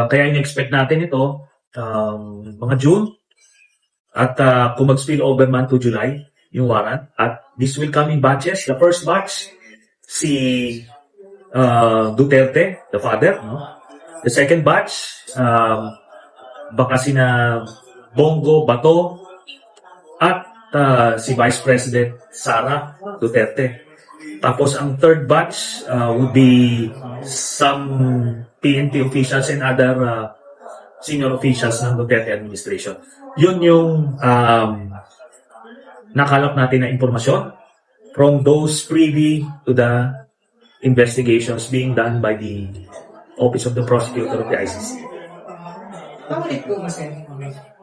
Kaya in-expect natin ito mga June at kung mag-spill over man to July yung warrant, at this will come in batches. The first batch, si Duterte, the father, no? The second batch, baka sina Bongo, Bato, at si Vice President Sara Duterte. Tapos ang third batch would be some PNP officials and other senior officials ng Duterte administration. Yun yung nakalap natin na impormasyon from those privy to the investigations being done by the Office of the Prosecutor of the ICC. Paulit ko kasi.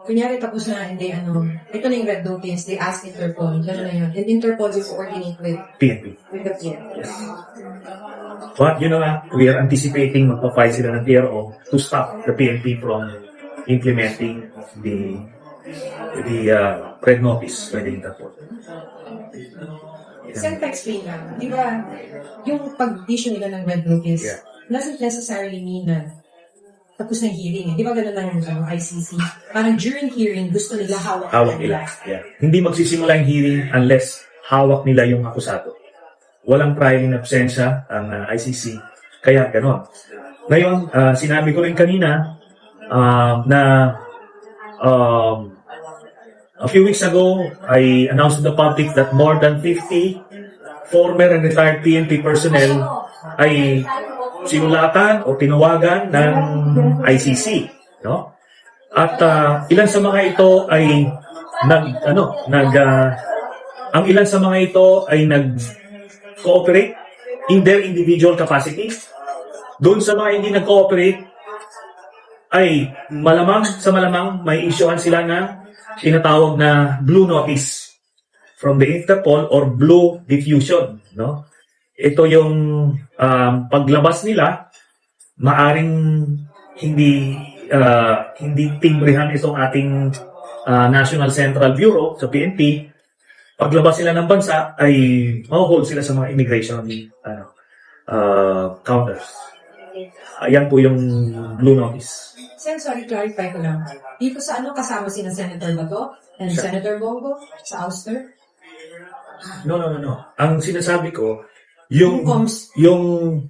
Kunyari tapos na, hindi ito na yung red notice, they ask Interpol, gano'n na yun. And Interpol will coordinate with PNP. the PNP. Yes. But you know, we are anticipating magpa-file sila ng TRO to stop the PNP from implementing the red notice by the Interpol. Saan pa-explain lang, di ba, yung pag-issue nila ng red notice, doesn't necessarily mean na tapos ng hearing. Di ba gano'n lang yung ICC? Parang during hearing, gusto nila hawak nila. Yeah. Hindi magsisimula yung hearing unless hawak nila yung akusado. Walang prior in absentia ang ICC. Kaya gano'n. Ngayon, sinabi ko rin kanina na a few weeks ago, I announced to the public that more than 50 former and retired PNP personnel ay sinulatan o tinawagan ng ICC, no? At ilan sa mga ito ay ang ilan sa mga ito ay nag-cooperate in their individual capacity. Doon sa mga hindi nag-cooperate ay malamang may issuean sila ng tinatawag na blue notice from the Interpol or blue diffusion, no? Ito yung paglabas nila, maaring hindi timbrehan itong ating National Central Bureau sa PNP. Paglabas sila ng bansa ay ma-hold sila sa mga immigration counters. Ayan po yung blue notice. Sen, sorry, clarify ko lang. Dito sa kasama si Senator Bato and Senator Bongo sa ouster? No. Ang sinasabi ko, yung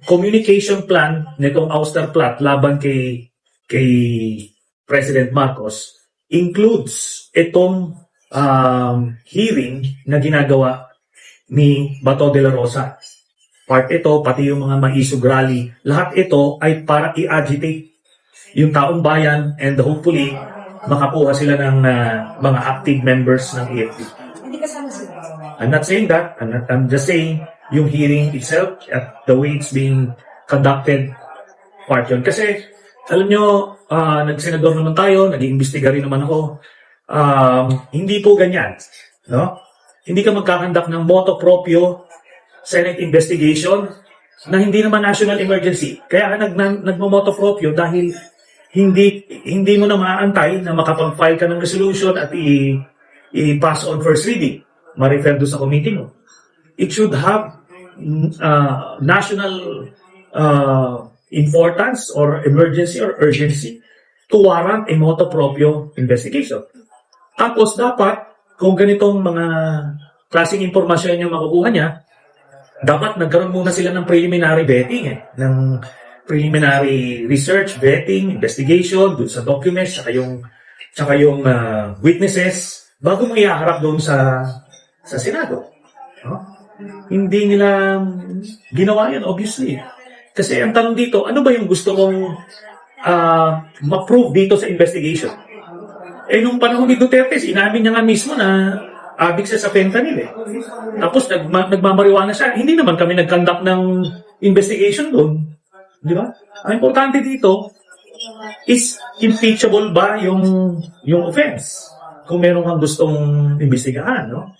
communication plan nitong ouster plot laban kay President Marcos includes itong hearing na ginagawa ni Bato de la Rosa. Part ito, pati yung mga maisog rally, lahat ito ay para i-agitate yung taong bayan and hopefully makakuha sila ng mga active members ng AFP. Hindi kasama sila. I'm not saying that. I'm just saying yung hearing itself at the way it's being conducted, part yun. Kasi, alam nyo, nagsenador naman tayo, nag-iimbestiga rin naman ako. Hindi po ganyan. No? Hindi ka magkakandak ng motu proprio Senate investigation na hindi naman national emergency. Kaya nagmo-motu proprio dahil hindi mo na maaantay na makapag-file ka ng resolution at i-pass on first reading. Ma-refer doon sa committee mo. It should have national importance or emergency or urgency to warrant a motu proprio investigation. Tapos dapat, kung ganitong mga klaseng impormasyon yung makukuha niya, dapat nagkaroon muna sila ng preliminary vetting, ng preliminary research, vetting, investigation, dun sa documents, tsaka yung witnesses, bago mo ihaharap doon sa Senado. No? Hindi nila ginawa yan, obviously. Kasi ang tanong dito, ano ba yung gusto mong ma-prove dito sa investigation? Nung panahon ni Duterte, inamin niya nga mismo na adik siya sa fentanyl. Tapos nagmamariwana siya. Hindi naman kami nag-conduct ng investigation doon. Di ba? Ang importante dito is impeachable ba yung offense? Kung meron kang gustong imbestigahan, no?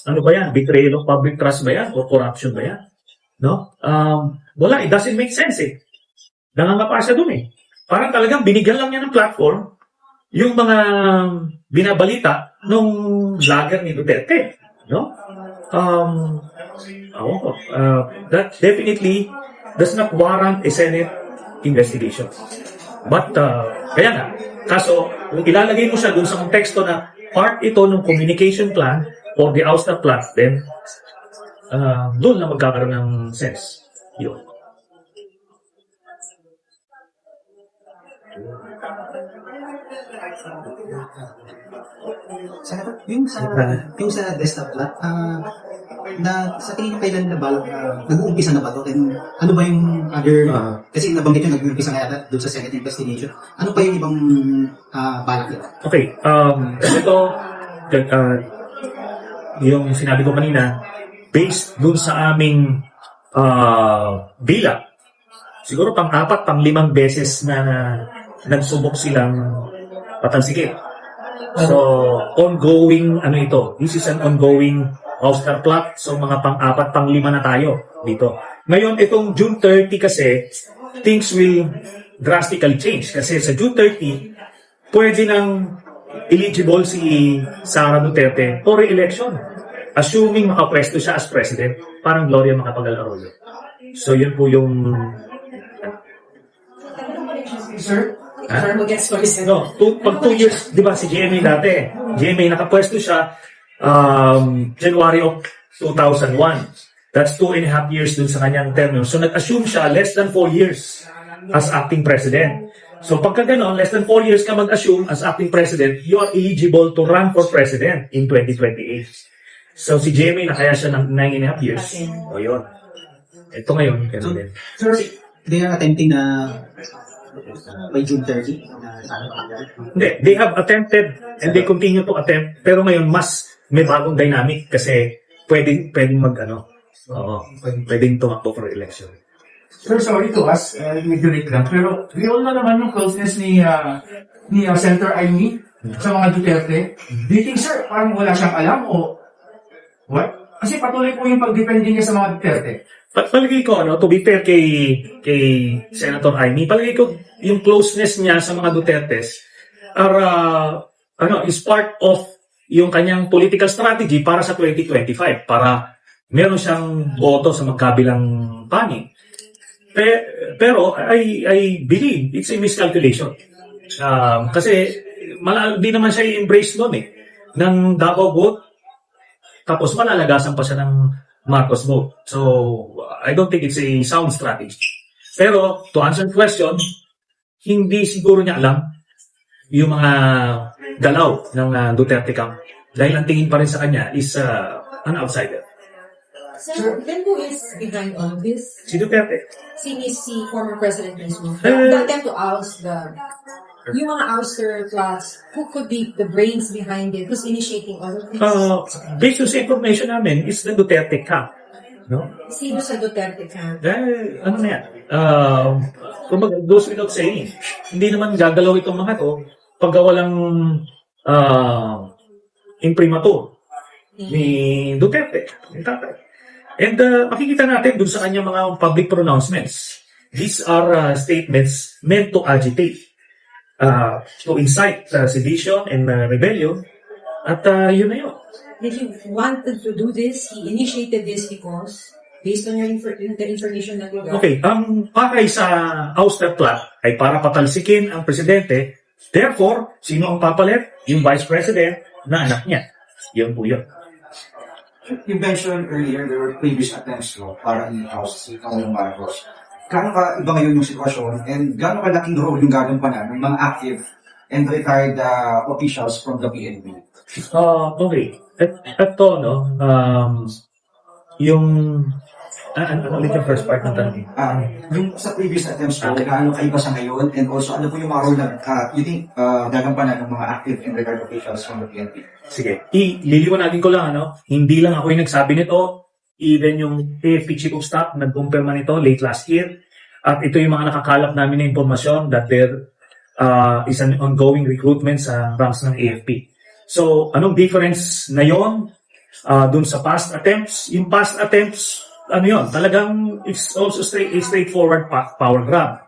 Ano ba yan? Betrayal of public trust ba yan? Or corruption ba yan? No? Wala, it doesn't make sense Nangangapa siya dun Parang talagang binigyan lang niya ng platform yung mga binabalita nung vlogger ni Duterte. No? That definitely does not warrant a Senate investigation. But, kaya nga, kaso, kung ilalagay mo siya dun sa konteksto na part ito ng communication plan or the ouster plan, then, doon na magkakaroon ng sense. Yun. Senator, yung sa desktop plot, na sa tingin nyo kailan na balak nag-uumpisa na ba to? And ano ba yung other, kasi nabanggit yung nag-uumpisa nga yata doon sa Senate investigation. Ano pa yung ibang balak nila? Okay, ito, yung sinabi ko kanina, based dun sa aming bilang, siguro pang-4, pang-5 beses na nagsubok silang patalsikin. So, ongoing, ano ito, this is an ongoing ouster plot. So, mga pang-4, pang-5 na tayo dito. Ngayon, itong June 30 kasi, things will drastically change. Kasi sa June 30, pwede nang eligible si Sara Duterte for re-election. Assuming makapwesto siya as president, parang Gloria Macapagal-Arroyo. So, yun po yung... Sir? Sir, mag-guess first. No, pag 2 years, di ba si GMA dati? GMA nakapwesto siya January of 2001. That's 2.5 years dun sa kanyang tenure. So nag-assume siya less than 4 years as acting president. So pagka ganon, less than 4 years ka mag-assume as acting president, you are eligible to run for president in 2028. So si GMA nakaya siya ng 9.5 years. O yun. Ito ngayon, ganun din. Sir, they are attempting na by June 30 na sana Hindi, they have attempted and they continue to attempt, pero ngayon mas may bagong dynamic kasi pwedeng pwedeng tumakbo for election. Sir, sorry to ask, medyo late lang, pero we all know naman yung closeness ni Senator Amy sa mga Duterte. Do you think, sir, parang wala siyang alam o what? Kasi patuloy po yung pag-depende niya sa mga Duterte. Palagay ko, to be fair kay Senator Amy, palagay ko yung closeness niya sa mga Dutertes is part of yung kanyang political strategy para sa 2025, para meron siyang boto sa magkabilang panig. Pero I believe it's a miscalculation. Kasi di naman siya i-embrace doon ng Davao vote, tapos malalagasan pa siya ng Marcos vote. So, I don't think it's a sound strategy. Pero, to answer the question, hindi siguro niya alam yung mga galaw ng Duterte camp. Dahil ang tingin pa rin sa kanya is an outsider. Sir, then who is behind all of this? Si Duterte. Si former President mismo. The attempt to oust yung mga ouster plots, who could be the brains behind it? Who's initiating all of this? Based on sa information namin, is the Duterte camp. No? Sino sa Duterte camp? Ano na yan? Goes without saying. Hindi naman gagalaw itong mga to pag walang imprimatur ni Duterte, ni tatay. And makikita natin dun sa kanyang mga public pronouncements. These are statements meant to agitate, to incite sedition and rebellion. At yun na yun. Did he wanted to do this? He initiated this because, based on your the information that you got? Okay, ang pakay sa ouster plot ay para patalsikin ang presidente. Therefore, sino ang papalit? Yung vice president na anak niya. Yun po yun. You mentioned earlier there were previous attempts para i-house si Pangulong Marcos. Gaano ka iba ngayon yung sitwasyon and gaano kalaking role yung gagampanan ng mga active and retired officials from the PNP? Okay. Ito, yung ano ulit yung first part ng tanong? Yung sa previous attempts po, gaano kaiba sa ngayon and also ano po yung mga role na you think gagampanan ng mga active and retired officials from the PNP? Sige. Liliwanagin ko lang, hindi lang ako yung nagsabi nito. Even yung AFP Chief of Staff nagkumpirma nito late last year. At ito yung mga nakakalap namin na impormasyon that there is an ongoing recruitment sa ranks ng AFP. So, anong difference na yon dun sa past attempts? Yung past attempts, talagang it's also a straightforward power grab.